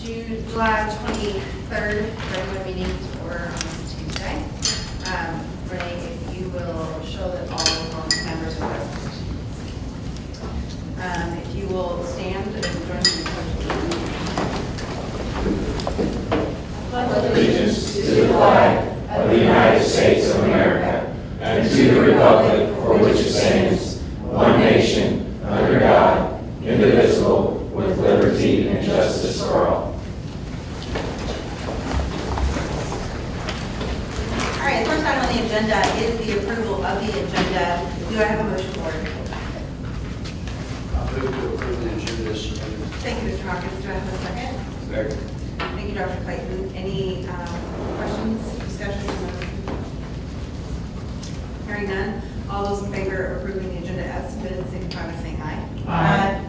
July 23rd, regular meetings for on this Tuesday. Renee, if you will show that all of our members are present. If you will stand and join me in the pledge. Allegiance to the flag of the United States of America and to the republic for which it stands, one nation, under God, indivisible, with liberty and justice for all. All right, the first item on the agenda is the approval of the agenda. Do I have a motion for it? I move to approve the agenda as submitted. Thank you, Mr. Hawkins. Do I have a second? Second. Thank you, Dr. Clayton. Any questions, discussions? Hearing none. All those in favor of approving the agenda as submitted, signify by saying aye. Aye.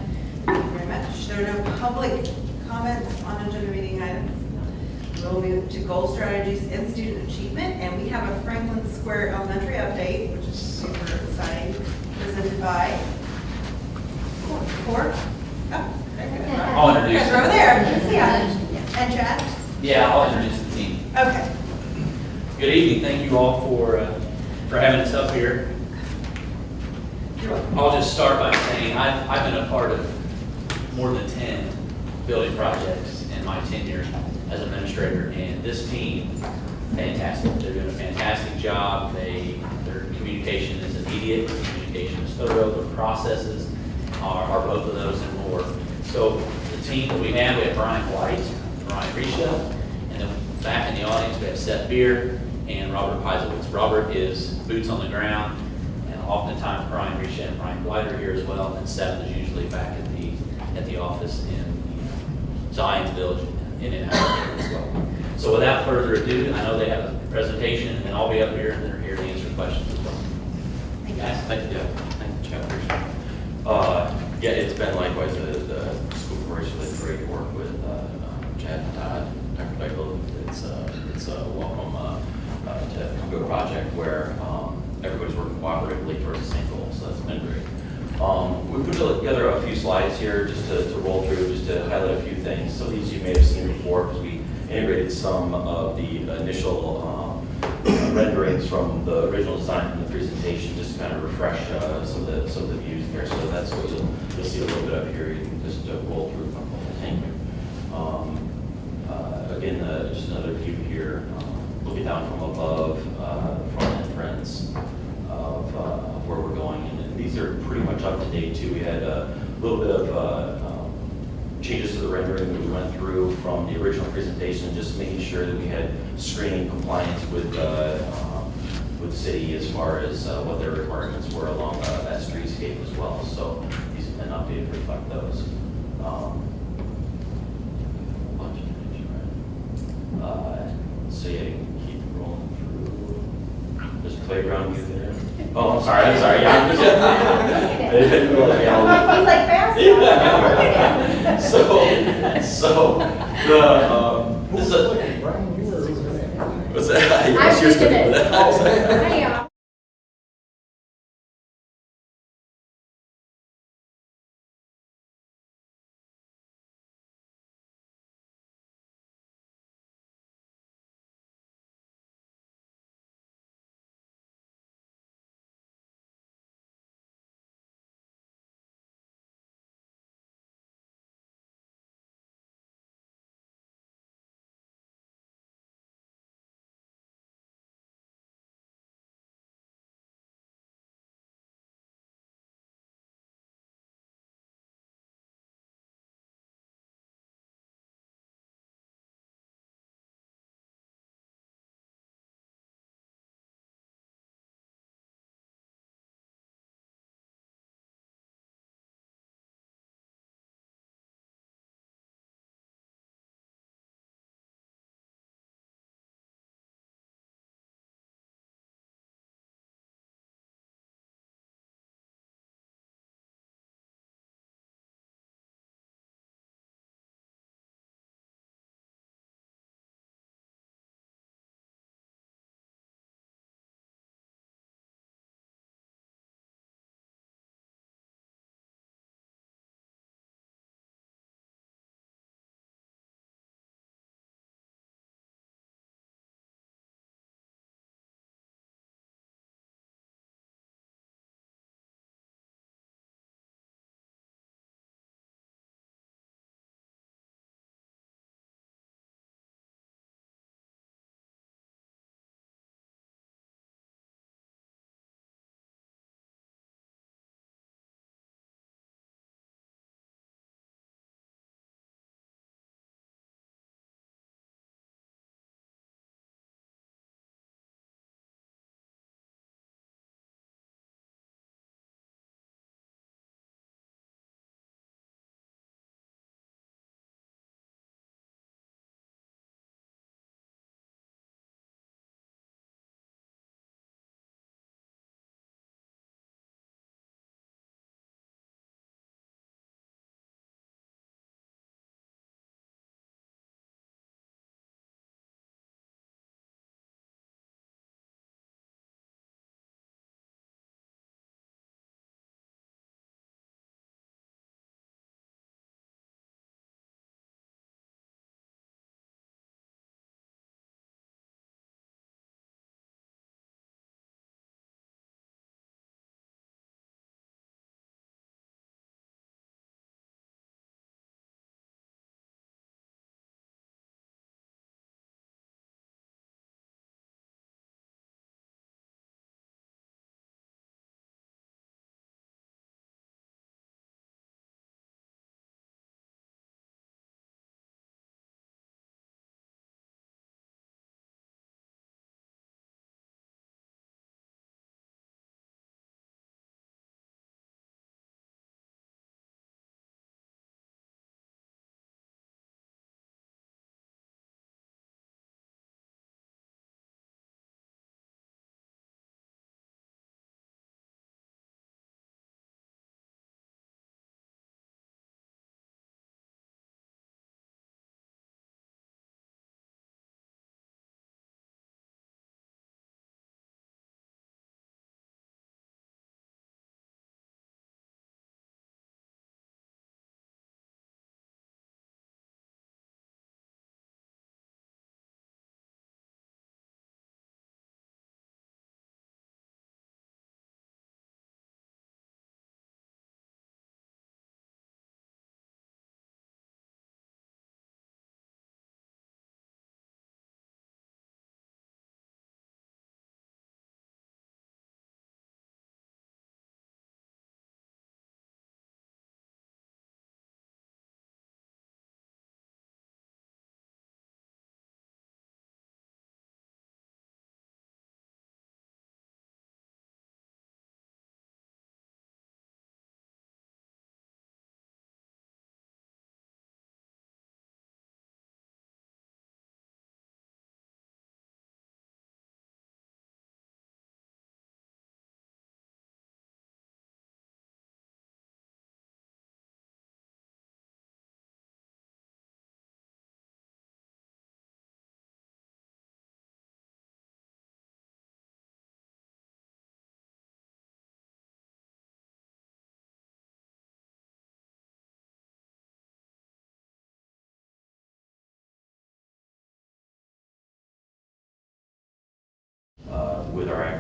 Thank you very much. There are no public comments on agenda meeting items. We'll move to goal strategies and student achievement, and we have a Franklin Square Elementary update, which is super exciting, presented by Court. Oh, very good. I'll introduce Guys are over there. Yeah. And Chad? Yeah, I'll introduce the team. Okay. Good evening. Thank you all for having us up here. You're welcome. I'll just start by saying I've been a part of more than 10 building projects in my tenure as administrator, and this team, fantastic. They're doing a fantastic job. Their communication is immediate, their communication is thorough, their processes are both of those and more. So the team that we have Brian White, Ryan Risha, and then back in the audience we have Seth Beer and Robert Pizowitz. Robert is boots on the ground, and oftentimes Brian Risha and Brian White are here as well, and Seth is usually back at the office in Zion's Village in and out as well. So without further ado, I know they have a presentation, and I'll be up here, and they're here to answer questions as well. Thank you. Guys, thank you. Thank you, Chad. Yeah, it's been likewise the school corporation with great work with Chad and Todd, Dr. Michael. It's a welcome to come to a project where everybody's working cooperatively towards the same goal, so that's been great. We put together a few slides here just to roll through, just to highlight a few things. Some of these you may have seen before because we integrated some of the initial renderings from the original design from the presentation, just to kind of refresh some of the views here. So that's what you'll see a little bit of here. You can just roll through. Thank you. Again, just another view here, looking down from above, front entrance of where we're going. And these are pretty much up to date too. We had a little bit of changes to the rendering that we went through from the original presentation, just making sure that we had screening compliance with city as far as what their requirements were along that streetscape as well. So these have been updated to reflect those. So yeah, you can keep rolling through. There's playground view there. Oh, I'm sorry. Yeah. I didn't realize, yeah. He's like fast. Yeah. So this is a. What's that? Yes, you're still doing that. I am.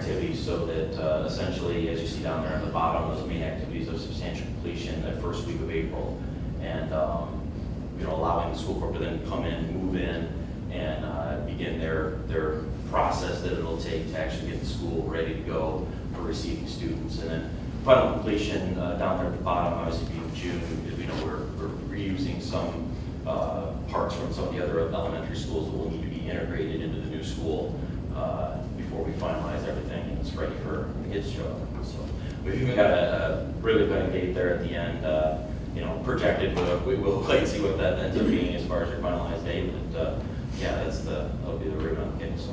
activities so that essentially, as you see down there at the bottom, those main activities of substantial completion that first week of April. And, allowing the school corp to then come in, move in, and begin their process that it'll take to actually get the school ready to go for receiving students. And then final completion down there at the bottom, obviously being June, because we know we're reusing some parts from some of the other elementary schools that will need to be integrated into the new school before we finalize everything and it's ready for the kids to show up. So we've got a really good date there at the end, projected, but we will wait and see what that ends up being as far as your finalized date. But yeah, that'll be the ribbon on the cake. So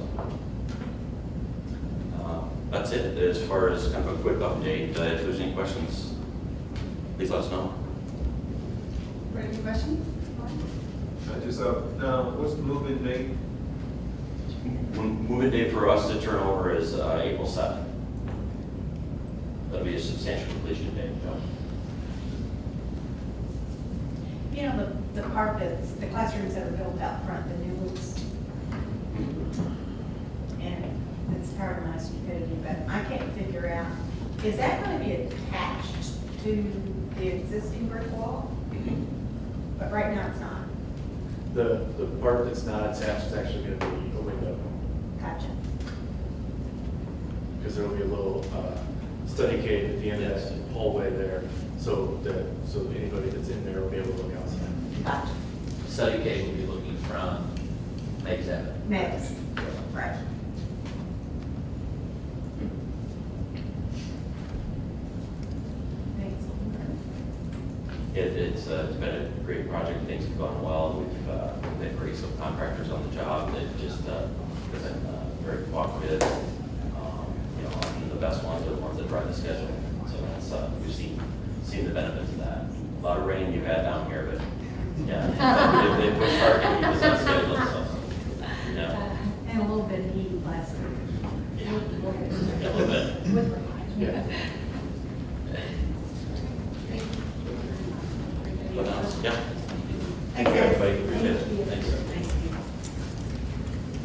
that's it as far as kind of a quick update. If there's any questions, please let us know. Any questions? What's the move-in date? Move-in date for us to turn over is April 7th. That'll be a substantial completion date. The part that's, the classrooms that are built out front, the new ones, and it's part of my stupidity, but I can't figure out, is that going to be attached to the existing brick wall? But right now it's not. The part that's not attached is actually going to be a window, Gotcha. because there will be a little study cave at the end of that hallway there, so anybody that's in there will be able to look outside. Gotcha. Study K will be looking from May 7th. Next. Right. Thanks. It's been a great project. Things have gone well. We've been great subcontractors on the job. They've just been very cooperative. Often the best ones are the ones that drive the schedule. So that's we've seen the benefits of that. A lot of rain you've had down here, but yeah, they push hard to keep us on schedule. So yeah, And a little bit of heat last week. yeah, a little bit. Yeah. What else? Yeah. Thanks, guys. Everybody, appreciate it. Thanks.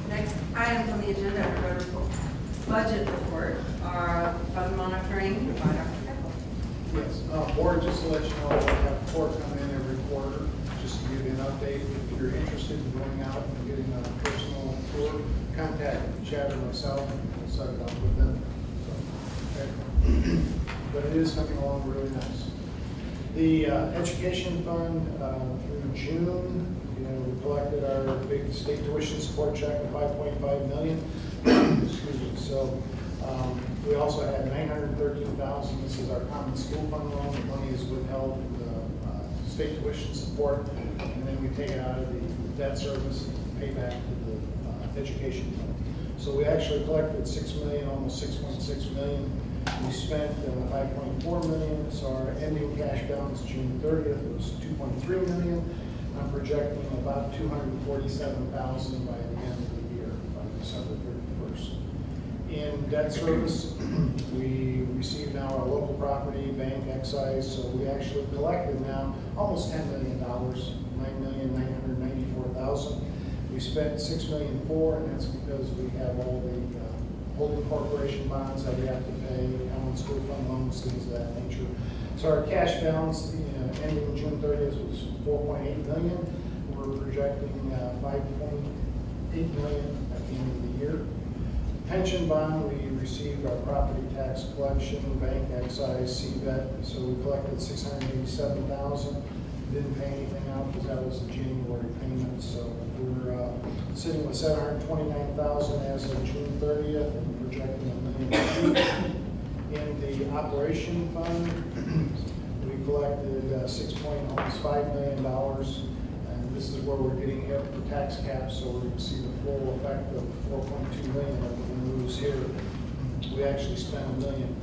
Next items on the agenda are budget report, our fund monitoring by Dr. Keppel. Yes, board, just to let you know, we have a report come in every quarter, just to give you an update. If you're interested in going out and getting a personal tour, contact Chad or myself, and we'll set it up with them. So, okay. But it is coming along really nice. The education fund through June, we collected our big state tuition support check of $5.5 million. Excuse me. So we also had $913,000. This is our common school fund loan. The money is withheld for the state tuition support, and then we take it out of the debt service and pay back to the education fund. So we actually collected $6 million, almost $6.6 million. We spent $5.4 million, so our ending cash balance June 30th was $2.3 million. I'm projecting about $247,000 by the end of the year, by December 31st. In debt service, we receive now our local property, bank, excise, so we actually collected now almost $10 million, $9,994,000. We spent $6.4 million, and that's because we have all the holding corporation bonds that we have to pay, common school fund loans, things of that nature. So our cash balance ending June 30th was $4.8 million. We're projecting $5.8 million at the end of the year. Pension bond, we received our property tax collection, bank excise, CVET, so we collected $687,000. Didn't pay anything out because that was the January payment, so we're sitting with $729,000 as of June 30th and projecting $1 million. In the operation fund, we collected almost $5 million, and this is where we're getting hit for tax caps, so we're going to see the full effect of $4.2 million that we're going to lose here. We actually spent $1.5 million,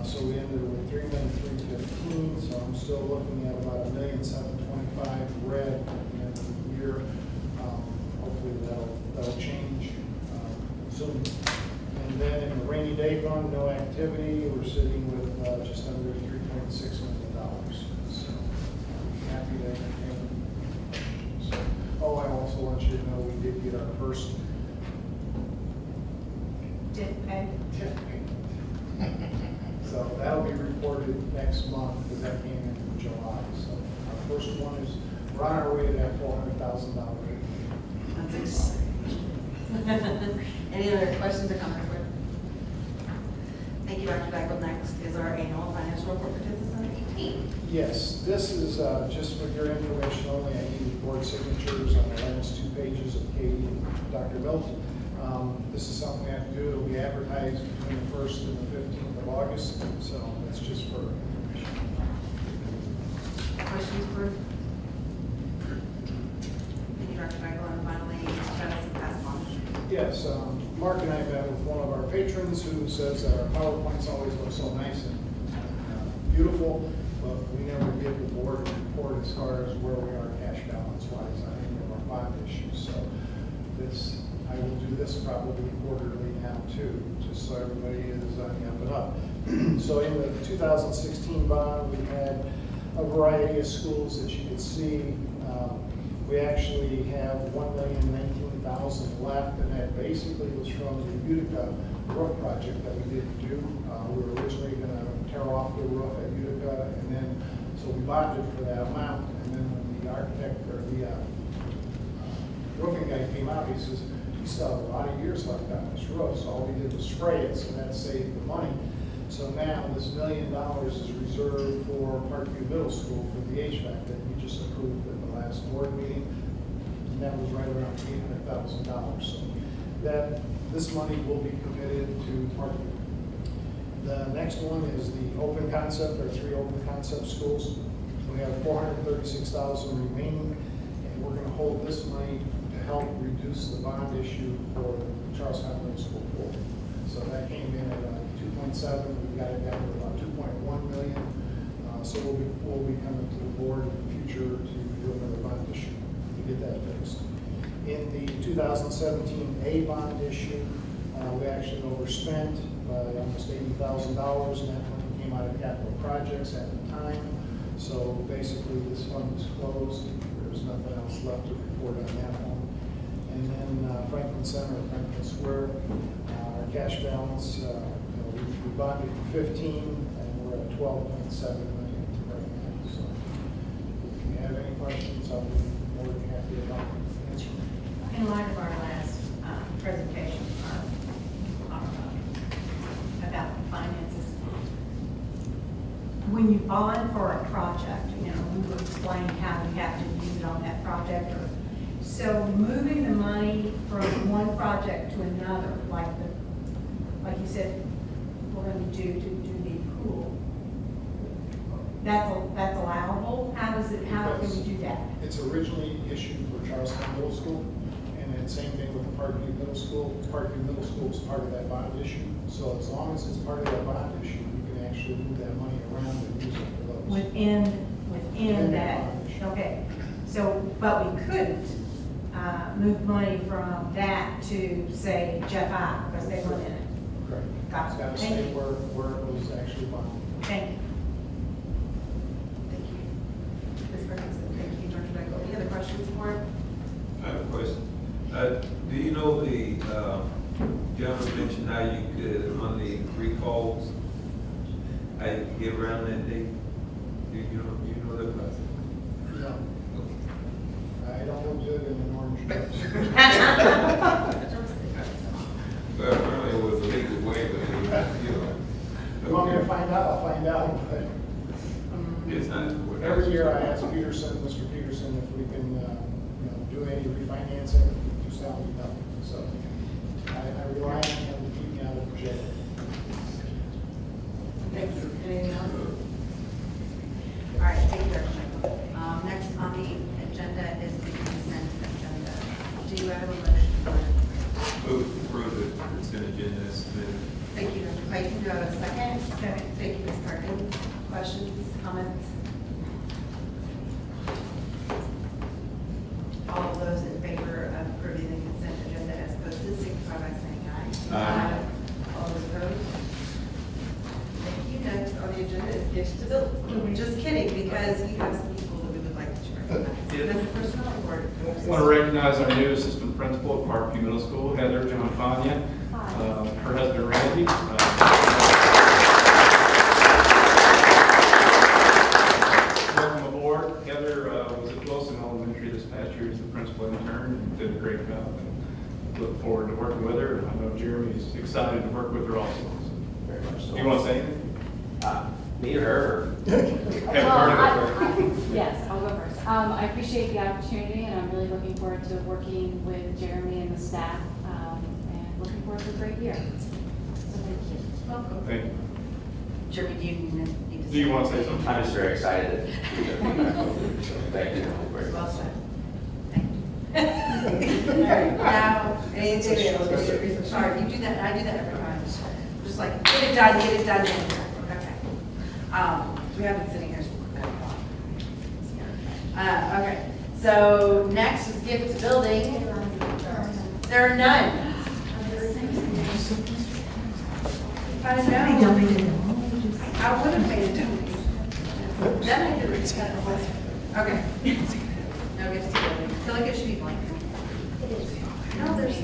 so we ended with $3,315,000, so I'm still looking at about $1,725,000 red at the end of the year. Hopefully that'll change soon. And then in the rainy day fund, no activity. We're sitting with just under $3.6 million. So I'm happy to entertain questions. Oh, I also want you to know we did get our first TIF pay? TIF payment. So that'll be reported next month, because that came in July. So our first one is, we're on our way to that $400,000. That's exciting. Any other questions or comments? Thank you, Dr. Dykel. Next is our annual financial report for 2018. Yes, this is just for your information only. I need board signatures on the last 2 pages of Katie and Dr. Milton. This is something we have to do. It'll be advertised between the 1st and the 15th of August, so that's just for information. Questions for? Thank you, Dr. Dykel. And finally, Travis and pass on. Yes, Mark and I met with one of our patrons who says that our PowerPoints always look so nice and beautiful, but we never give the board a report as far as where we are cash balance wise on any of our bond issues. So this, I will do this probably quarterly now too, just so everybody is on the up and up. So in the 2016 bond, we had a variety of schools that you could see. We actually have $1,019,000 left, and that basically was from the Utica roof project that we didn't do. We were originally going to tear off the roof at Utica, and then, so we bonded for that amount. And then when the architect or the roofing guy came out, he says, you still have a lot of years left on this roof. So all we did was spray it, so that saved the money. So now this $1 million is reserved for Parkview Middle School for the HVAC that we just approved at the last board meeting. And that was right around $800,000. So that this money will be committed to Parkview. The next one is the open concept, or 3 open concept schools. We have $436,000 remaining, and we're going to hold this money to help reduce the bond issue for Charlestown Middle School pool. So that came in at 2.7. We got it down to about 2.1 million. So we'll be coming to the board in the future to do another bond issue to get that fixed. In the 2017 A bond issue, we actually overspent by almost $80,000, and that money came out of capital projects at the time. So basically, this fund is closed. There's nothing else left to report on that one. And then Franklin Center, Franklin Square, our cash balance, we bonded for 15, and we're at 12.7 million right now. So if you have any questions, I'll be more than happy to help answer them. In light of our last presentation, about the finances, when you bond for a project, we will explain how you have to use it on that project. So moving the money from one project to another, like you said, we're going to do the pool. That's allowable. How can we do that? It's originally issued for Charlestown Middle School, and then same thing with the Parkview Middle School. Parkview Middle School is part of that bond issue. So as long as it's part of that bond issue, we can actually move that money around and use it for those. Within that, bond issue. okay. So, but we couldn't move money from that to, say, Jeff I, because they weren't in it. Correct. Got It's it. got to Thank stay you. where it was actually bonded. Thank you. Thank you. Ms. Ferguson, thank you, Dr. Dykel. Any other questions for him? I have a question. Do you know the gentleman mentioned how you could, on the recalls, how you could get around that date? Do you know that process? No. I don't look good in an orange dress. Well, apparently it was a legal way, but it was, If you want me to find out, I'll find out, but It's not. every year I ask Mr. Peterson, if we can, do any refinancing, he's telling me nothing. So I rely on him to keep me out of jail. Thanks. Anything else? All right, thank you, Dr. Dykel. Next on the agenda is the consent agenda. Do you have a motion for it? Move to approve the consent agenda as submitted. Thank you, Dr. Clayton. Do I have a second? Second. Thank you, Ms. Perkins. Questions, comments? All of those in favor of approving the consent agenda as posted, signify by saying aye. Aye. All those opposed? Thank you. Next on the agenda is gifts to Bill. Just kidding, because we have some people that we would like to recognize. Yeah. That's a personnel report. I want to recognize our new assistant principal at Parkview Middle School, Heather John Fania. Her husband Randy. Welcome aboard. Heather was at Wilson Elementary this past year as the principal intern and did a great job. And look forward to working with her. I know Jeremy's excited to work with her also. Very much so. Do you want to say anything? Me or her? Haven't heard of her. Yes, I'll go first. I appreciate the opportunity, and I'm really looking forward to working with Jeremy and the staff, and looking forward to a great year. So thank you. Welcome. Thank you. Jeremy, do you need to? Do you want to say something? I'm just very excited. Thank you. Well said. Thank you. All right, now, anything else? Sorry, you do that, I do that every time. Just like, get it done, get it done. Okay. We have been sitting here since 9 o'clock. Okay, so next is gifts building. There are none. If I'd known, I would have made it to me. Then I could have got the whole. Okay. No gifts to building. I feel like it should be blank. No, there's.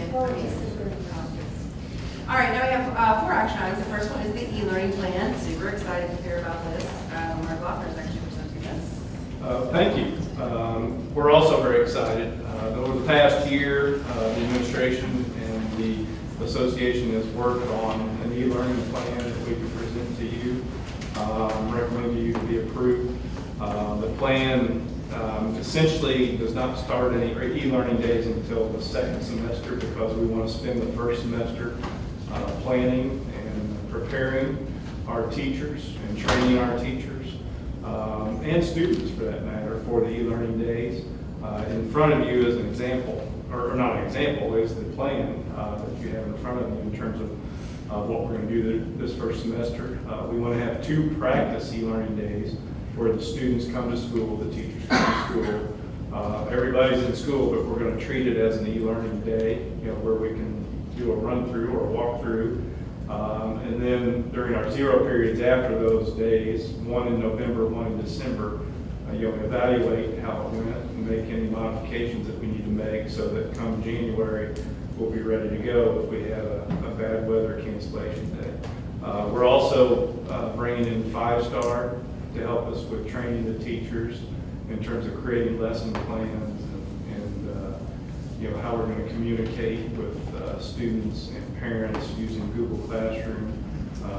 All right, now we have 4 action items. The first one is the e-learning plan. Super excited to hear about this. Mark Loeffler is actually presenting this. Thank you. We're also very excited. Over the past year, the administration and the association has worked on an e-learning plan that we can present to you, recommend to you to be approved. The plan essentially does not start any e-learning days until the second semester because we want to spend the first semester planning and preparing our teachers and training our teachers and students for that matter for the e-learning days. In front of you as an example, or not an example, is the plan that you have in front of you in terms of what we're going to do this first semester. We want to have 2 practice e-learning days where the students come to school, the teachers come to school. Everybody's in school, but we're going to treat it as an e-learning day, where we can do a run-through or a walk-through. And then during our 0 periods after those days, 1 in November, 1 in December, you'll evaluate how it went and make any modifications that we need to make so that come January, we'll be ready to go if we have a bad weather cancellation day. We're also bringing in 5-Star to help us with training the teachers in terms of creating lesson plans and how we're going to communicate with students and parents using Google Classroom.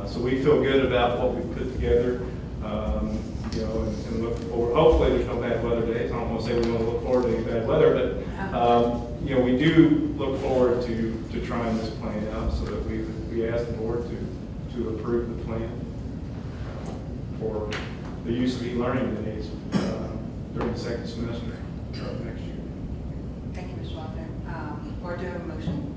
So we feel good about what we put together, and look forward. Hopefully there's no bad weather days. I don't want to say we don't look forward to any bad weather, but we do look forward to trying this plan out so that we ask the board to approve the plan for the use of e-learning days during the second semester of next year. Thank you, Mr. Loeffler. Board, do you have a motion?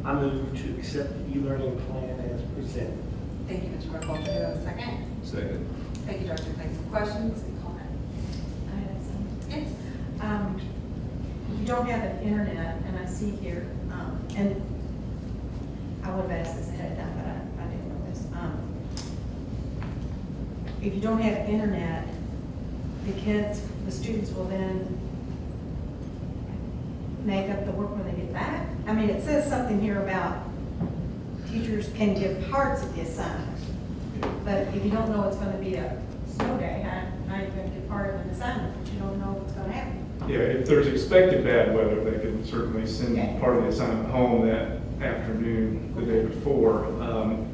I move to accept the e-learning plan as presented. Thank you, Mr. Burkholder. Do you have a second? Second. Thank you, Dr. Clayton. Questions and comments? I have some. Yes. You don't have an internet, and I see here, and I would have asked this ahead of time, but I didn't know this. If you don't have internet, the students will then make up the work when they get back? I mean, it says something here about teachers can give parts of the assignment, but if you don't know it's going to be a snow day, how are you going to give part of an assignment, but you don't know what's going to happen? Yeah, if there's expected bad weather, they can certainly send Okay. part of the assignment home that afternoon, the day before.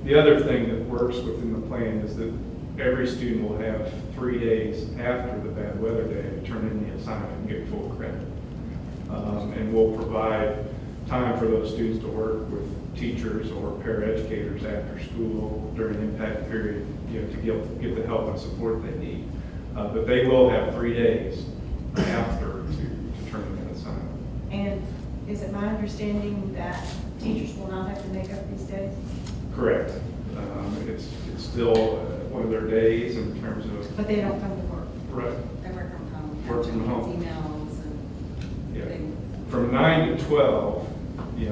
The other thing that works within the plan is that every student will have 3 days after the bad weather day to turn in the assignment and get full credit. And we'll provide time for those students to work with teachers or paraeducators after school during the impact period, to get the help and support they need. But they will have 3 days after to turn in that assignment. And is it my understanding that teachers will not have to make up these days? Correct. It's still one of their days in terms of. But they don't come to work? Right. They work from home. Work from home. Emails and Yeah. things. From 9 to 12,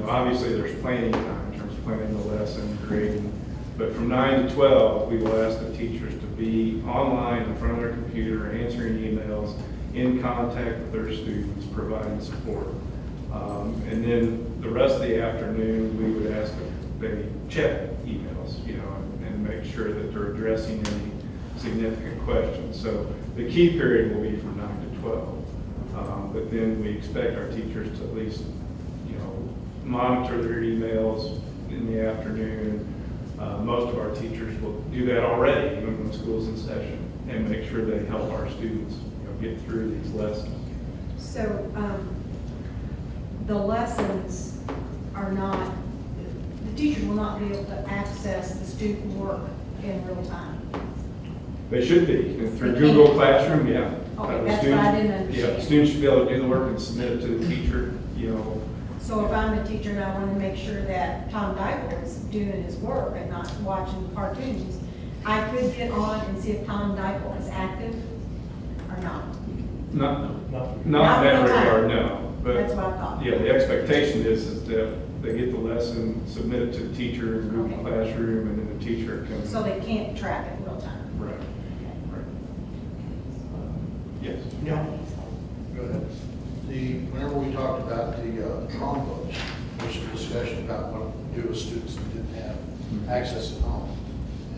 obviously there's planning time in terms of planning the lesson, grading. But from 9 to 12, we will ask the teachers to be online in front of their computer, answering emails, in contact with their students, providing support. And then the rest of the afternoon, we would ask they check emails, you know, and make sure that they're addressing any significant questions. So the key period will be from 9 to 12. But then we expect our teachers to at least, you know, monitor their emails in the afternoon. Most of our teachers will do that already, even when school's in session, and make sure they help our students, you know, get through these lessons. So, the lessons are not, the teachers will not be able to access the student work in real time. They should be, and through They Google can. Classroom, yeah. Okay, The that's what I students- didn't Yeah, understand. students should be able to do the work and submit it to the teacher, you know. So if I'm a teacher and I want to make sure that Tom Dykle is doing his work and not watching cartoons, I could get on and see if Tom Dykle is active or not. Not in Not that real time. regard, no. But That's what I thought. yeah, the expectation is that they get the lesson submitted to the teacher in Google Okay. Classroom, and then the teacher can. So they can't track it real time. Right, right. Yes. Yeah. Go ahead. Whenever we talked about the Chromebooks, there's some discussion about what to do with students that didn't have access at home.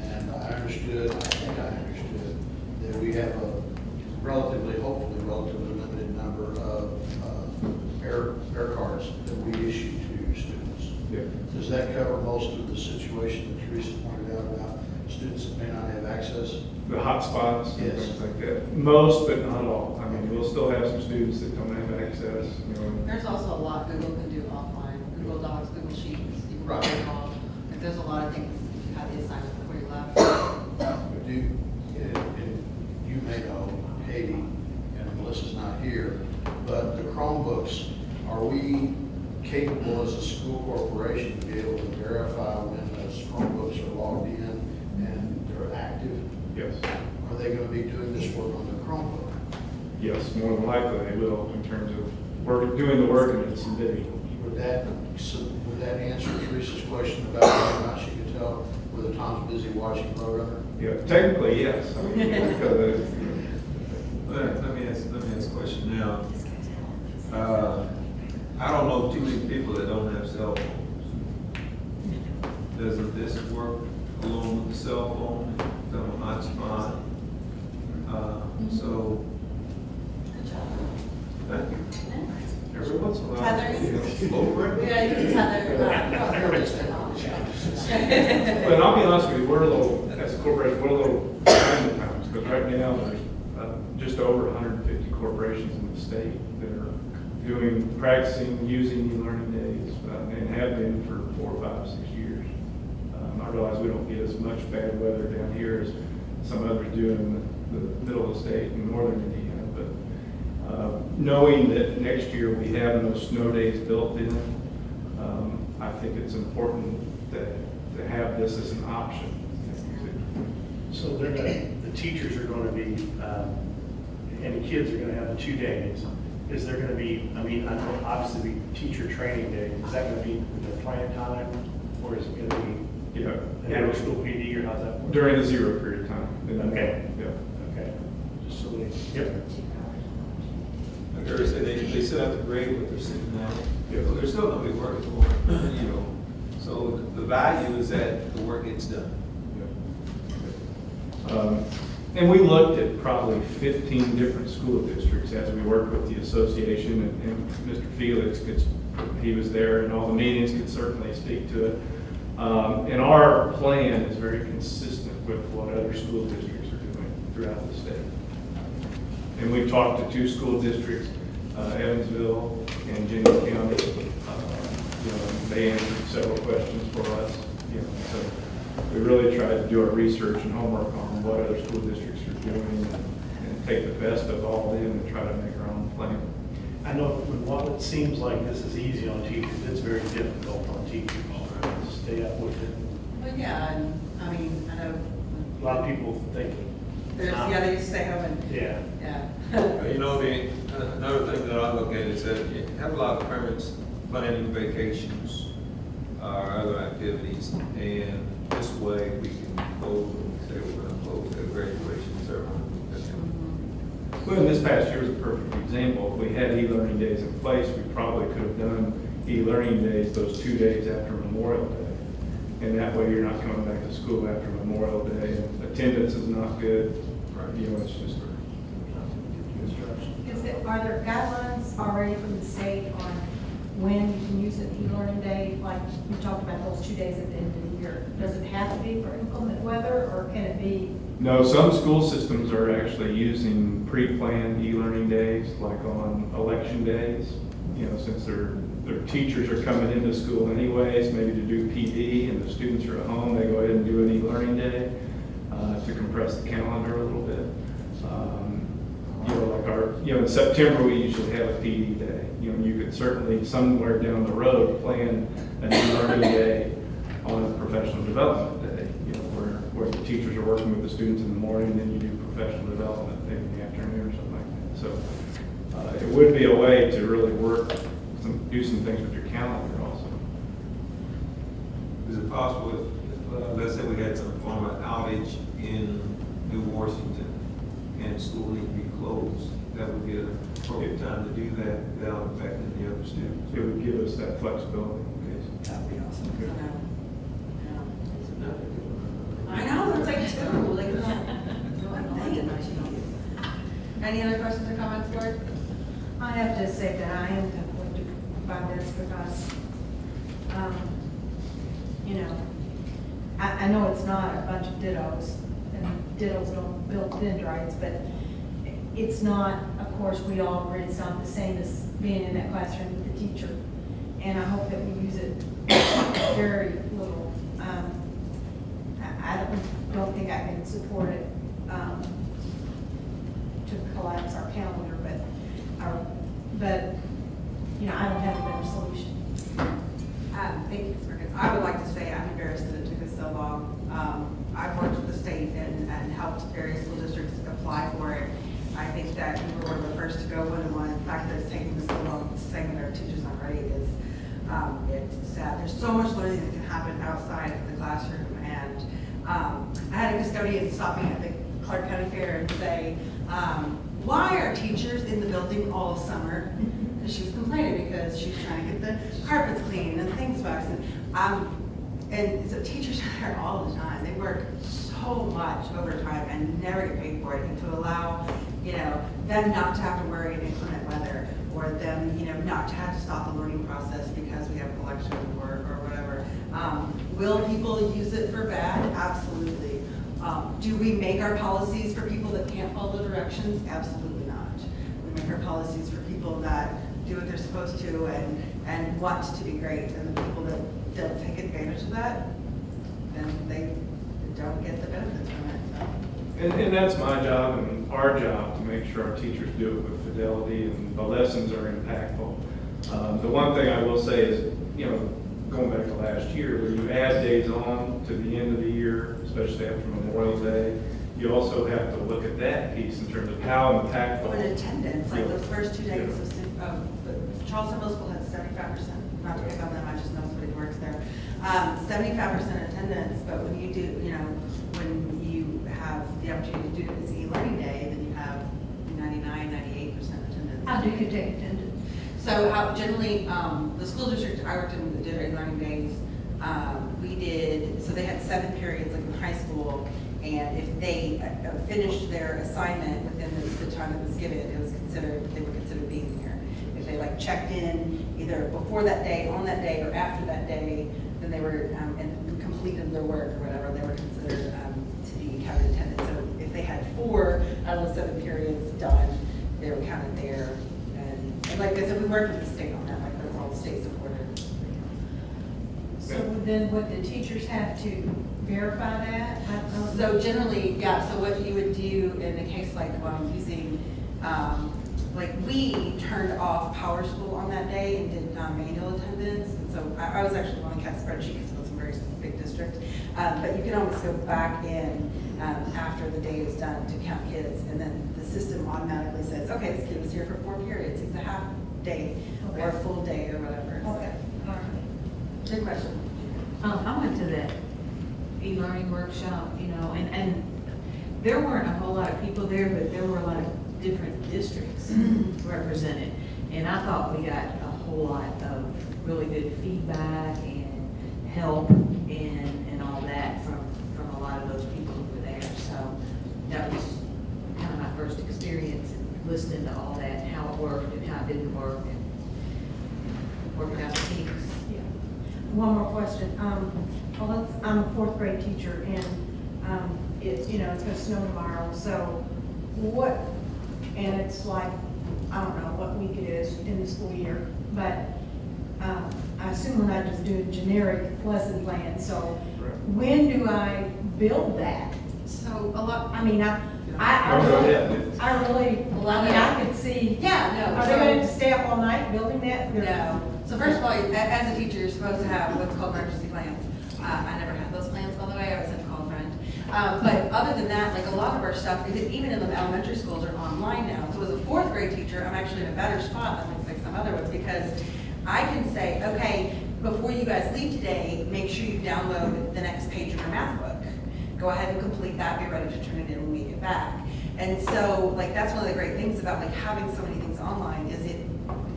And I understood that we have a hopefully relatively limited number of air cards that we issue to students. Yeah. Does that cover most of the situation that Teresa pointed out about students that may not have access? The hotspots and Yes. things like that. Most, but not all. I mean, we'll still have some students that don't have access, you know. There's also a lot Google can do offline, Google Docs, Google Sheets, you can write it all. Like, there's a lot of things if you have the assignment before you left. But and you may know, Katie, and Melissa's not here, but the Chromebooks, are we capable as a school corporation to be able to verify when those Chromebooks are logged in and they're active? Yes. Are they going to be doing this work on the Chromebook? Yes, more than likely they will in terms of doing the work and then submitting. Would that answer Teresa's question about whether or not she could tell whether Tom's busy watching Roadrunner? Yeah, technically, yes. I mean, because, Let me ask a question now. I don't know too many people that don't have cell phones. Doesn't this work along with the cell phone, become a hotspot? So, thank you. Every once in a while. Tethering? Over it. Yeah, you can tether. But I'll be honest with you, we're a little, as a corporation, we're a little behind the times, because right now, there's just over 150 corporations in the state that are practicing, using e-learning days, and have been for 4, 5, 6 years. I realize we don't get as much bad weather down here as some others do in the middle of the state in northern Indiana, but knowing that next year we have those snow days built in, I think it's important to have this as an option. So the teachers are going to be, and the kids are going to have the 2 days. Is there going to be, I mean, I know obviously the teacher training day, is that going to be the plan time? Or is it going to be, Yeah. an after school PD, or how's that work? During the 0 period time. Okay. Yeah. Okay, just so they, yep. Like I said, they sit out the grade what they're sitting now. Yeah. So they're still gonna be working for, you know. So the value is that the work gets done. And we looked at probably 15 different school districts as we worked with the association, and Mr. Felix, he was there in all the meetings, could certainly speak to it. And our plan is very consistent with what other school districts are doing throughout the state. And we've talked to 2 school districts, Evansville and Jennings County. You know, they answered several questions for us, you know, so we really tried to do our research and homework on what other school districts are doing and take the best of all of them and try to make our own plan. I know while it seems like this is easy on teachers, it's very difficult on teachers to stay up with it. But yeah, and, I mean, I know. A lot of people think. They just stay home and, Yeah. yeah. You know, another thing that I look at is that you have a lot of parents planning vacations or other activities, and this way we can close and say we're going to close their graduation ceremony. Well, this past year was a perfect example. If we had e-learning days in place, we probably could have done e-learning days those 2 days after Memorial Day. And that way you're not coming back to school after Memorial Day, and attendance is not good. You know, it's just Is there, are there guidelines already from the state on when you can use an e-learning day? Like you talked about those 2 days at the end of the year. Does it have to be for inclement weather, or can it be? No, some school systems are actually using pre-planned e-learning days, like on election days. You know, since their teachers are coming into school anyways, maybe to do PD, and the students are at home, they go ahead and do an e-learning day to compress the calendar a little bit. You know, like in September, we usually have a PD day. You know, you could certainly somewhere down the road plan an e-learning day on a professional development day, you know, where the teachers are working with the students in the morning, and then you do professional development in the afternoon or something like that. So it would be a way to really do some things with your calendar also. Is it possible if, let's say we had some form of outage in New Washington and school need to be closed, that would be an appropriate time to do that without affecting the other students? It would give us that flexibility. That would be awesome. I know, it's like two, like, any other questions or comments, board? I have to say that I am conflicted by this because, you know, I know it's not a bunch of dittos, and dittos don't build dendrites, but it's not, of course, we all agree it's not the same as being in that classroom with the teacher. And I hope that we use it very little. I don't think I can support it to collapse our calendar, but you know, I don't have a better solution. Thank you, Ms. Perkins. I would like to say I'm embarrassed that it took us so long. I've worked with the state and helped various school districts apply for it. I think that we were one of the first to go with one. The fact that it's taking this so long, saying that our teachers aren't ready is it's sad. There's so much learning that can happen outside of the classroom. And I had a custodian stop me at the Clark County Fair and say, why are teachers in the building all summer? Because she was complaining because she was trying to get the carpets clean and things waxed. And so teachers are there all the time. They work so much overtime and never get paid for it. And to allow, you know, them not to have to worry in inclement weather, or them, you know, not to have to stop the learning process because we have an election or whatever. Will people use it for bad? Absolutely. Do we make our policies for people that can't follow directions? Absolutely not. We make our policies for people that do what they're supposed to and want to be great. And the people that don't take advantage of that, then they don't get the benefits from it. So. And that's my job and our job to make sure our teachers do it with fidelity and the lessons are impactful. The one thing I will say is, you know, going back to last year, when you add days on to the end of the year, especially after Memorial Day, you also have to look at that piece in terms of how impactful. When attendance, like those first 2 days of Charleston Middle School had 75%, not to pick on them, I just know somebody who works there. 75% attendance, but when you do, you know, when you have the opportunity to do it as e-learning day, then you have 99, 98% attendance. How do you take attendance? So generally, the school district I worked in that did e-learning days, we did, so they had 7 periods like in high school, and if they finished their assignment within the time that was given, it was considered, they were considered being here. If they like checked in either before that day, on that day, or after that day, then they were, and completed their work or whatever, they were considered to be counted attendance. So if they had 4 out of the 7 periods done, they were counted there. And like I said, we worked with the state on that, like that's all the state supported. So then would the teachers have to verify that? So generally, yeah, so what you would do in a case like using, like we turned off Power School on that day and did manual attendance. And so I was actually on the CAT spreadsheet because it was a very big district. But you can always go back in after the day is done to count kids. And then the system automatically says, okay, this kid was here for 4 periods. He's a half day or a full day or whatever. Okay, all right. Good question. I went to that e-learning workshop, you know, and there weren't a whole lot of people there, but there were a lot of different districts represented. And I thought we got a whole lot of really good feedback and help in listening to all that, how it worked and how it didn't work, and working out the kinks. Yeah. One more question. Well, I'm a fourth grade teacher, and it's gonna snow tomorrow, so what, and it's like, I don't know what week it is in the school year, but I assume we're not just doing generic lesson plans, so when do I build that? So a lot, I mean, I could see. Yeah, no. Are they going to stay up all night building that? No. So first of all, as a teacher, you're supposed to have what's called emergency plans. I never had those plans, by the way. I was a call friend. But other than that, like a lot of our stuff, even in the elementary schools, are online now. So as a fourth grade teacher, I'm actually in a better spot than like some other ones, because I can say, okay, before you guys leave today, make sure you download the next page of your math book. Go ahead and complete that, be ready to turn it in when we get back. And so, like, that's one of the great things about like having so many things online, is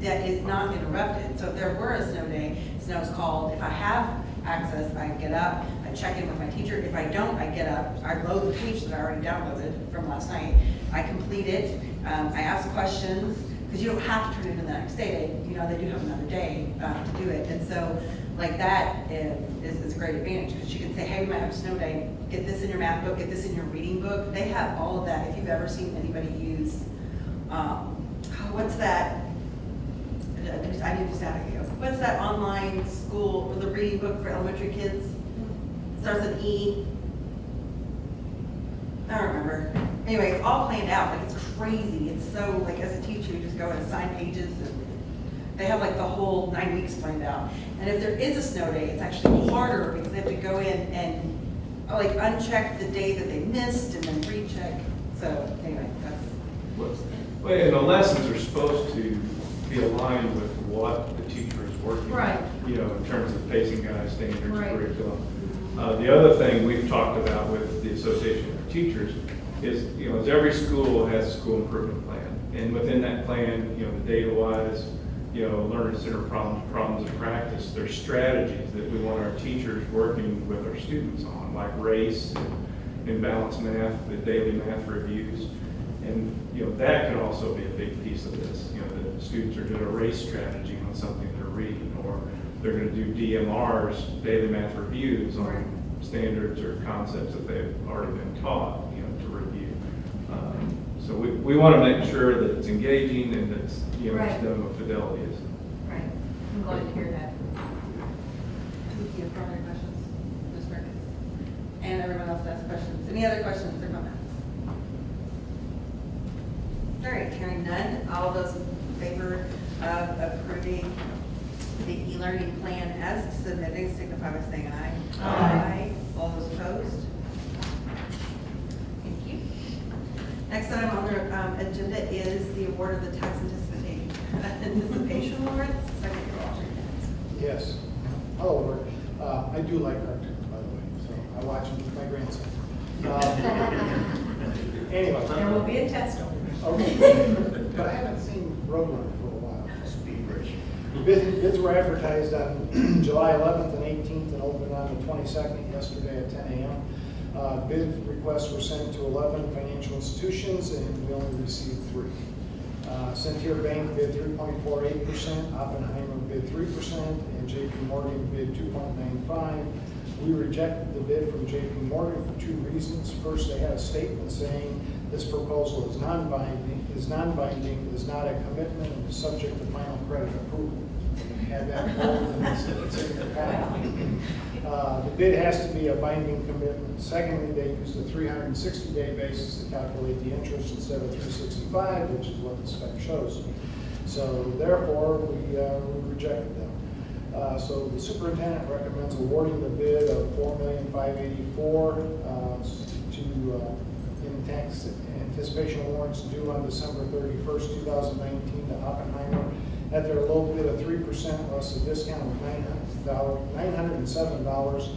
that is not interrupted. So if there were a snow day, snow's called, if I have access, I get up, I check in with my teacher. If I don't, I get up, I load the page that I already downloaded from last night, I complete it, I ask questions, because you don't have to turn it in the next day. They do have another day to do it. And so, like, that is a great advantage, because you can say, hey, we might have a snow day, get this in your math book, get this in your reading book. They have all of that. If you've ever seen anybody use, what's that? I need to just ask you. What's that online school, or the reading book for elementary kids? Starts with E. I don't remember. Anyway, it's all planned out. Like, it's crazy. It's so, like, as a teacher, you just go and assign pages, and they have like the whole 9 weeks planned out. And if there is a snow day, it's actually harder, because they have to go in and like uncheck the day that they missed and then recheck. So anyway, that's. Well, and the lessons are supposed to be aligned with what the teacher is working on. Right. In terms of pacing guide, standards, Right. curriculum. The other thing we've talked about with the Association of Teachers is, as every school has a school improvement plan. And within that plan, the data-wise, learner-centered problems of practice, there's strategies that we want our teachers working with our students on, like race and balanced math, the daily math reviews. And, that could also be a big piece of this. The students are doing a race strategy on something they're reading, or they're going to do DMRs, daily math reviews, on standards or concepts that they've already been taught, to review. So we want to make sure that it's engaging and that it's, it's done with fidelity. Right. I'm glad to hear that. Do you have further questions? Ms. Perkins? And everyone else has questions. Any other questions or comments? All right, hearing none, all those in favor of approving the e-learning plan as submitted, signify by saying aye. Aye. All those opposed? Thank you. Next item on the agenda is the award of the tax anticipation warrants. Second alternate. Yes. Hello, I do like cartoons, by the way, so I watch them with my grandson. Anyway. There will be a test on it. Okay, but I haven't seen Roadrunner for a while. Speed race. Bids were advertised on July 11th and 18th and opened on the 22nd, yesterday at 10 a.m. Bid requests were sent to 11 financial institutions, and we only received 3. Centier Bank bid 3.48%, Oppenheimer bid 3%, and JP Morgan bid 2.95%. We rejected the bid from JP Morgan for 2 reasons. First, they had a statement saying this proposal is non-binding, is not a commitment, and is subject to final credit approval. We had that bold, and it's in the packet. The bid has to be a binding commitment. Secondly, they used a 360-day basis to calculate the interest instead of 365, which is what the spec shows. So therefore, we rejected them. So the superintendent recommends awarding the bid of $4,584,000 to in tax anticipation warrants due on December 31st, 2019 to Oppenheimer at their low bid of 3% less a discount of $907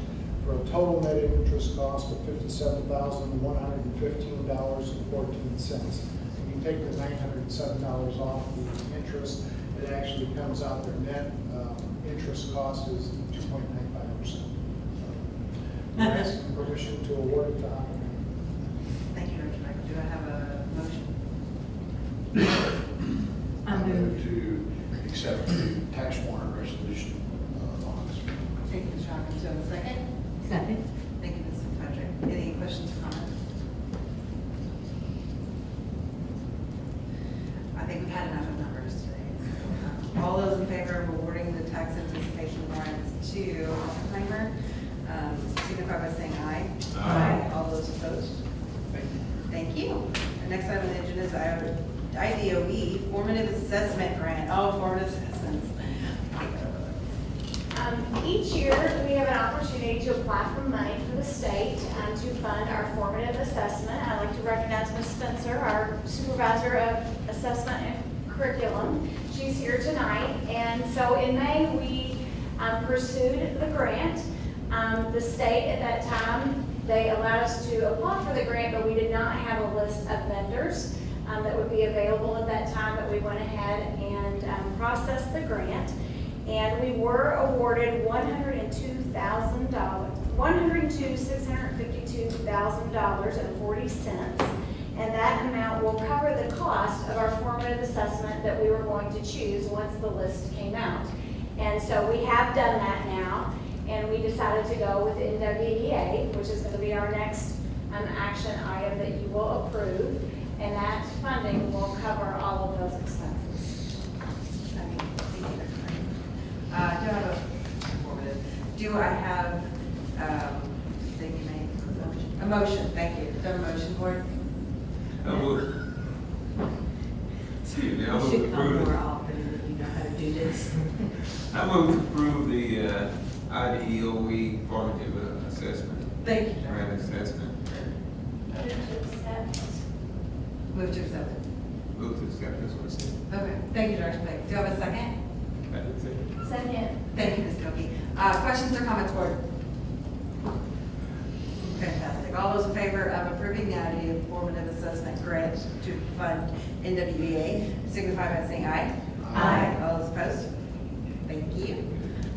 for a total net interest cost of $57,115.14. If you take the $907 off the interest, it actually comes out their net interest cost is 2.95%. I'm asking permission to award it to Oppenheimer. Thank you, Dr. Michael. Do I have a motion? to accept the tax warrant resolution bonds. Thank you, Mr. Hawkins. Do I have a second? Second. Thank you, Ms. Patrick. Any questions or comments? I think we've had enough of numbers today. All those in favor of awarding the tax anticipation warrants to Oppenheimer, signify by saying aye. Aye. All those opposed? Thank you. The next item on the agenda is IDOE formative assessment grant. Oh, formative assessments. Each year, we have an opportunity to apply for money for the state to fund our formative assessment. I'd like to recognize Ms. Spencer, our supervisor of assessment and curriculum. She's here tonight. And so in May, we pursued the grant. The state at that time, they allowed us to apply for the grant, but we did not have a list of vendors that would be available at that time, but we went ahead and processed the grant. And we were awarded $102,652,040, and that amount will cover the cost of our formative assessment that we were going to choose once the list came out. And so we have done that now, and we decided to go with the NWEA, which is going to be our next action item that you will approve, and that funding will cover all of those expenses. Do I have, thank you, May. A motion, thank you. Do I have a motion, board? I move. Excuse me, I You move should to come approve. more often if you know how to do this. I move to approve the IDOE formative assessment, Thank you, John. grant assessment. Move to accept it. Move to accept, that's what it said. Okay, thank you, Dr. Blake. Do I have a second? I did say it. Second. Thank you, Ms. Koki. Questions or comments, board? Fantastic. All those in favor of approving the IDOE formative assessment grant to fund NWEA, signify by saying aye. Aye. All those opposed? Thank you.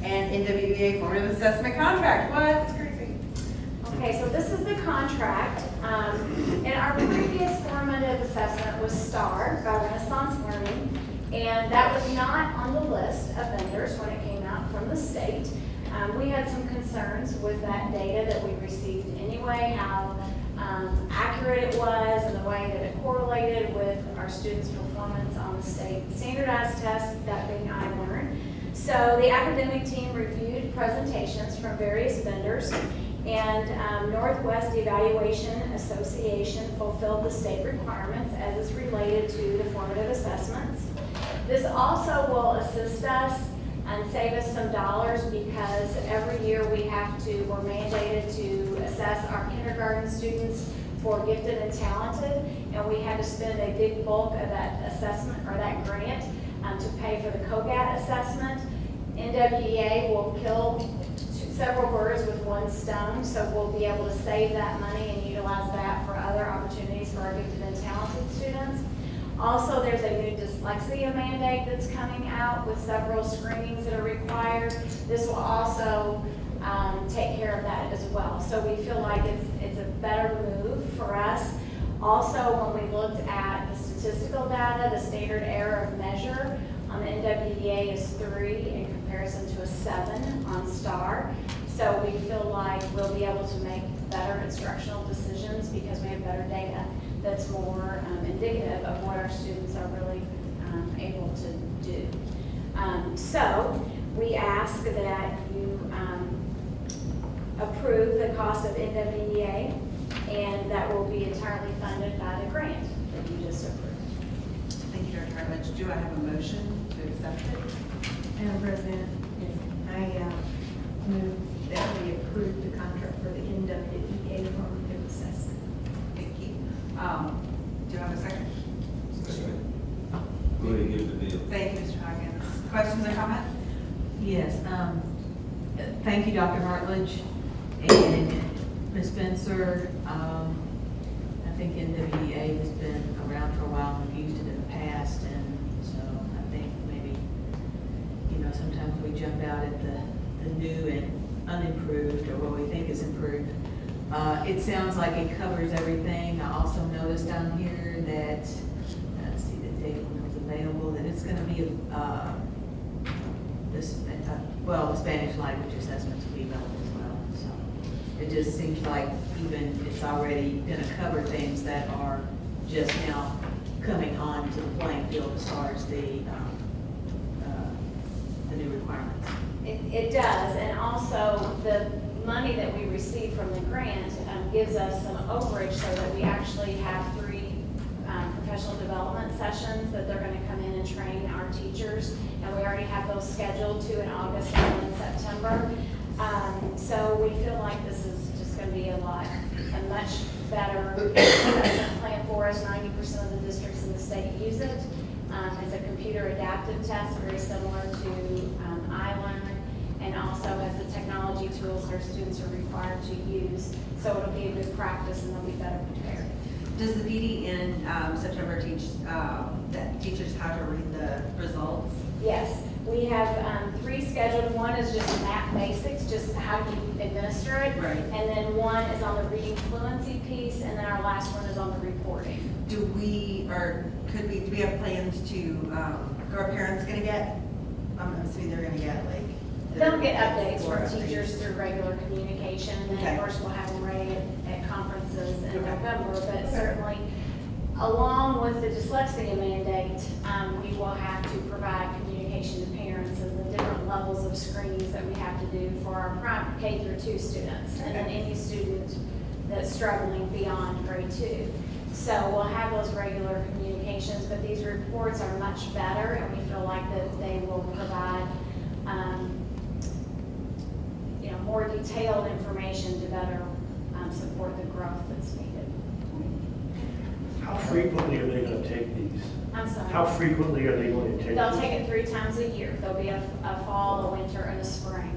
And NWEA formative assessment contract. What? That's crazy. Okay, so this is the contract. And our previous formative assessment was STAR by Renaissance Learning, and that was not on the list of vendors when it came out from the state. We had some concerns with that data that we received anyway, how accurate it was and the way that it correlated with our students' performance on the state standardized tests, that being iLearn. So the academic team reviewed presentations from various vendors, and Northwest Evaluation Association fulfilled the state requirements as is related to the formative assessments. This also will assist us and save us some dollars because every year we're mandated to assess our kindergarten students for gifted and talented, and we had to spend a big bulk of that assessment or that grant to pay for the COGAT assessment. NWEA will kill several birds with one stone, so we'll be able to save that money and utilize that for other opportunities for our gifted and talented students. Also, there's a new dyslexia mandate that's coming out with several screenings that are required. This will also take care of that as well. So we feel like it's a better move for us. Also, when we looked at the statistical data, the standard error of measure on the NWEA is 3 in comparison to a 7 on STAR. So we feel like we'll be able to make better instructional decisions because we have better data that's more indicative of what our students are really able to do. So we ask that you approve the cost of NWEA, and that will be entirely funded by the grant that you just approved. Thank you, Dr. Hartledge. Do I have a motion to accept it? Madam President, I move that we approve the contract for the NWEA formative assessment. Thank you. Do I have a second? Go ahead and give the deal. Thank you, Mr. Hawkins. Questions or comments? Yes, thank you, Dr. Hartledge and Ms. Spencer. I think NWEA has been around for a while, and we've used it in the past, and so I think maybe, sometimes we jump out at the new and unimproved, or what we think is improved. It sounds like it covers everything. I also noticed down here that, let's see the date when it was available, that it's going to be be, the Spanish language assessments will be available as well. So it just seems like even it's already gonna cover things that are just now coming on to the playing field as far as the new requirements. It does, and also the money that we receive from the grant gives us some overage so that we actually have 3 professional development sessions that they're gonna come in and train our teachers. And we already have those scheduled, 2 in August and 1 in September. So we feel like this is just gonna be a much better assessment plan for us. 90% of the districts in the state use it. It's a computer adaptive test, very similar to iLearn, and also has the technology tools our students are required to use. So it'll be a good practice and they'll be better prepared. Does the PD in September teach that teachers how to read the results? Yes, we have 3 scheduled. One is just math basics, just how do you administer it. Right. And then one is on the reading fluency piece, and then our last one is on the reporting. Do we have plans to, are our parents gonna get, I'm assuming they're gonna get like. They'll get updates or from teachers through regular communication, and then Okay. of course we'll have them ready at conferences in Okay. November, but certainly along with the dyslexia mandate, we will have to provide communication to parents and the different levels of screenings that we have to do for our K through 2 students, and then any student that's struggling beyond grade 2. So we'll have those regular communications, but these reports are much better, and we feel like that they will provide more detailed information to better support the growth that's needed. How frequently are they going to take these? I'm sorry. How frequently are they going to take They'll these? take it 3 times a year. There'll be a fall, a winter, and a spring.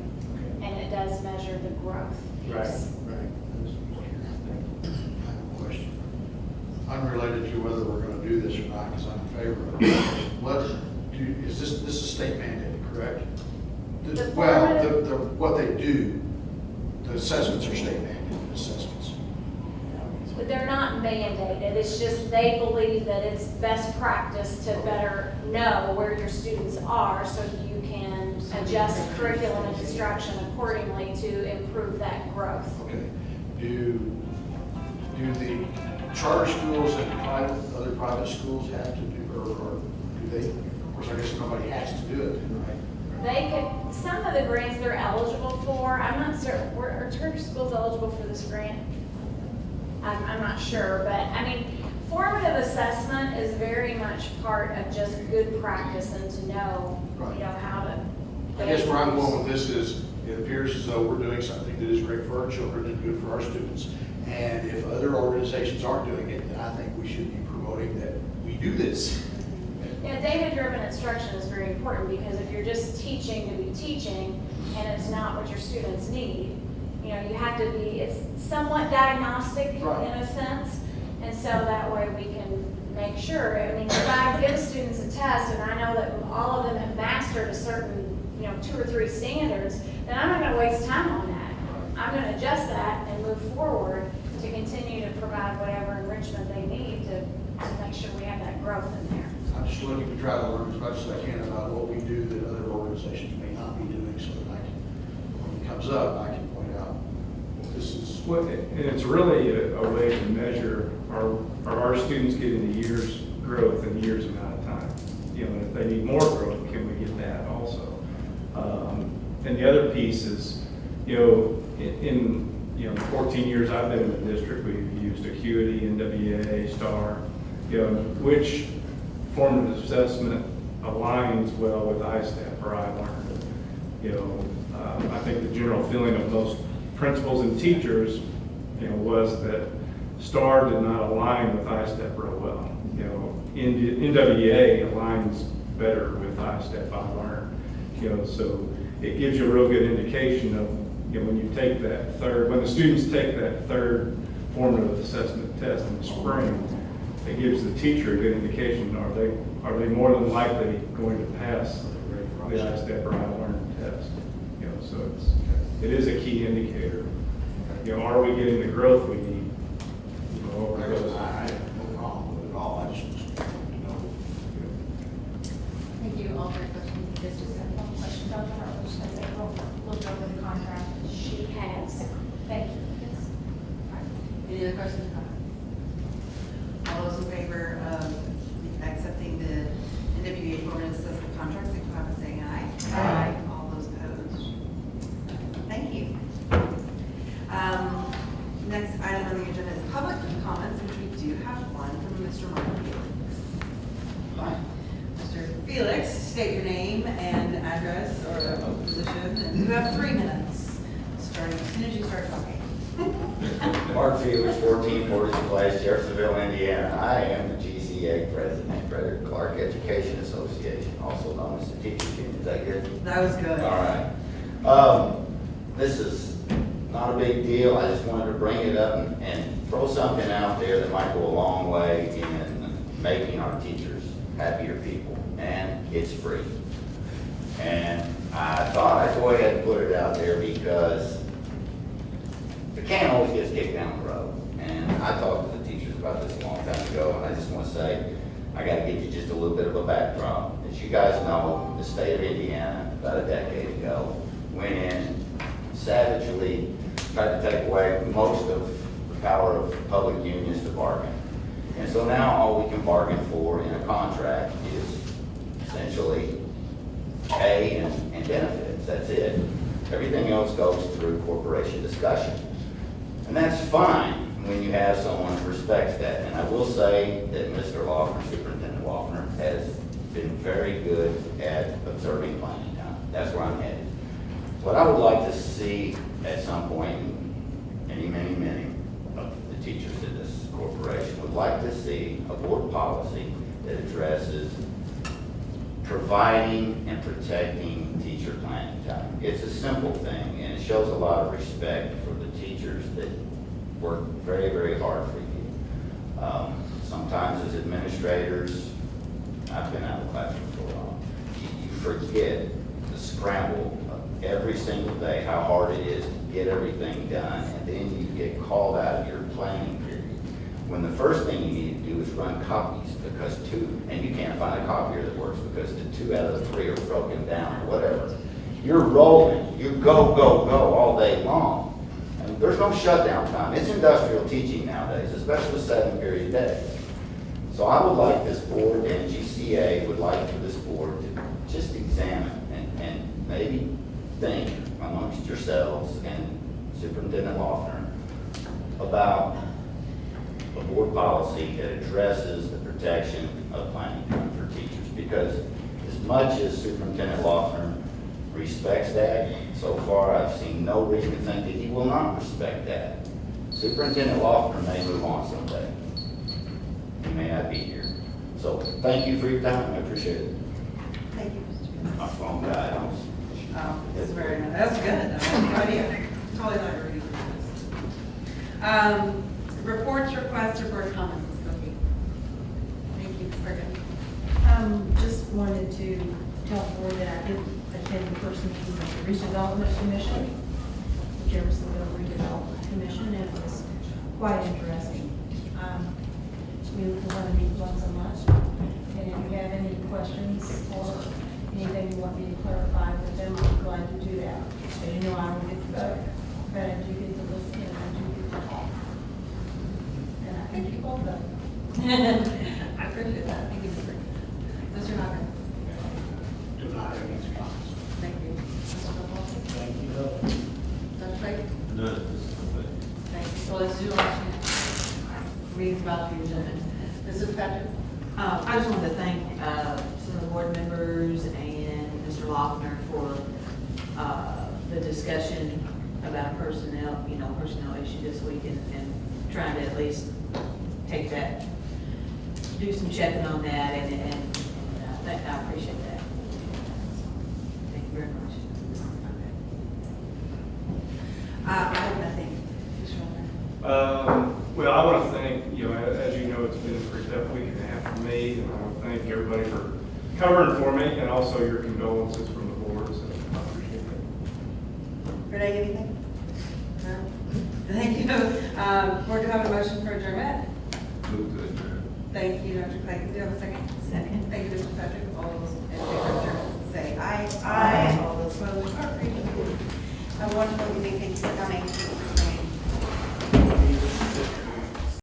Okay. And it does measure the growth piece. Right. I have a question. Unrelated to whether we're gonna do this or not, because I'm in favor of it. Is this is state mandated, correct? The Well, formative- what they do, the assessments are state mandated assessments. But they're not mandated. It's just they believe that it's best practice to better know where your students are so you can adjust curriculum and instruction accordingly to improve that growth. Okay. Do the charter schools and other private schools have to do, or do they? Of course, I guess nobody has to do it, right? They could, some of the grants they're eligible for, I'm not certain, are charter schools eligible for this grant? I'm not sure, but I mean, formative assessment is very much part of just good practice and to know, Right. how to. I guess where I'm going with this is, it appears as though we're doing something that is great for our children and good for our students. And if other organizations aren't doing it, then I think we should be promoting that we do this. Yeah, data-driven instruction is very important because if you're just teaching to be teaching and it's not what your students need, you have to be, it's somewhat diagnostic Right. in a sense. And so that way we can make sure, I mean, if I give students a test and I know that all of them have mastered a certain, 2 or 3 standards, then I'm not gonna waste time on that. I'm gonna adjust that and move forward to continue to provide whatever enrichment they need to make sure we have that growth in there. I'm just looking to try to learn as much as I can about what we do that other organizations may not be doing, so that I can, when it comes up, I can point out, this is. Well, and it's really a way to measure, are our students getting the year's growth in years amount of time? And if they need more growth, can we get that also? And the other piece is, in 14 years I've been in the district, we've used Acuity, NWA, STAR, which formative assessment aligns well with ISTEP or iLearn. I think the general feeling of most principals and teachers, was that STAR did not align with ISTEP real well. NWA aligns better with ISTEP iLearn. So it gives you a real good indication of, when you take that when the students take that third formative assessment test in the spring, it gives the teacher a good indication, are they more than likely going to pass the ISTEP or iLearn test? So it is a key indicator. Are we getting the growth we need? Over those. I have no problem with it at all, I just want to know. Thank you. all three questions. Just one question, Dr. Hartwich, has April looked over the contract? She has. Thank you. Yes. Any other questions? All those in favor of accepting the NWA formative assessment contract, signify by saying aye. Aye. All those opposed? Thank you. Next item on the agenda is public comments, which we do have one from Mr. Mark Felix. Hi. Mr. Felix, state your name and address or position, and you have 3 minutes, starting as soon as you start talking. Mark Felix, 14 Portage Place, Jeffersonville, Indiana. I am the GCA president, Frederick Clark Education Association, also known as the Teachers Union. Is that good? That was good. All right. This is not a big deal. I just wanted to bring it up and throw something out there that might go a long way in making our teachers happier people. And it's free. And I thought I'd go ahead and put it out there because the can always gets kicked down the road. And I talked to the teachers about this a long time ago, and I just want to say, I got to give you just a little bit of a backdrop. As you guys know, the state of Indiana, about a decade ago, went in and savagely tried to take away most of the power of public unions to bargain. And so now all we can bargain for in a contract is essentially pay and benefits. That's it. Everything else goes through corporation discussion. And that's fine when you have someone who respects that. And I will say that Mr. Loeffner, Superintendent Loeffner, has been very good at observing planning time. That's where I'm headed. What I would like to see at some point, many of the teachers in this corporation would like to see a board policy that addresses providing and protecting teacher planning time. It's a simple thing, and it shows a lot of respect for the teachers that work very, very hard for you. Sometimes as administrators, I've been out of the classroom for a while, you forget the scramble of every single day, how hard it is to get everything done, and then you get called out of your planning period. When the first thing you need to do is run copies because and you can't find a copier that works because the 2 out of the 3 are broken down or whatever. You're rolling, you go all day long. And there's no shutdown time. It's industrial teaching nowadays, especially 7-period days. So I would like this board, and GCA would like for this board to just examine and maybe think amongst yourselves and Superintendent Loeffner about a board policy that addresses the protection of planning time for teachers. Because as much as Superintendent Loeffner respects that, so far I've seen no reason to think that he will not respect that. Superintendent Loeffner may move on someday. He may not be here. So thank you for your time. I appreciate it. Thank you, Mr. Felix. My phone died. That's very nice. That's good. I have no idea. Totally not ready for this. Reports, requests, or board comments, Ms. Cookie. Thank you, Brittany. Just wanted to tell the board that I did attend the first meeting of the Redevelopment Commission, the Jeffersonville Redevelopment Commission, and it was quite interesting. We want to meet once a month, and if you have any questions or anything you want me to clarify with them, I'm glad to do that. As you know, I don't get to vote, but I do get to listen and I do get to talk. And I think you both vote. I appreciate that. Thank you, Mr. Knocker. Do not have any comments. Thank you. Mr. Buckle? Thank you. Dr. Craig? None. Thank you. Well, let's do election. Readings about the agenda. Mrs. Patrick? I just wanted to thank some of the board members and Mr. Loeffner for the discussion about personnel issue this week and trying to at least take that, do some checking on that, and I appreciate that. Thank you very much. I have nothing. Mr. Walker? Well, I want to thank, as you know, it's been a pretty tough week and a half for me, and I want to thank everybody for covering for me, and also your condolences from the board, so I appreciate that. Renee, anything? No? Thank you. Board, do you have a motion for adjournment? Move to adjourn. Thank you, Dr. Clayton. Do you have a second? Second. Thank you, Mr. Patrick. All those in favor of adjournment? A wonderful evening, thank you for coming.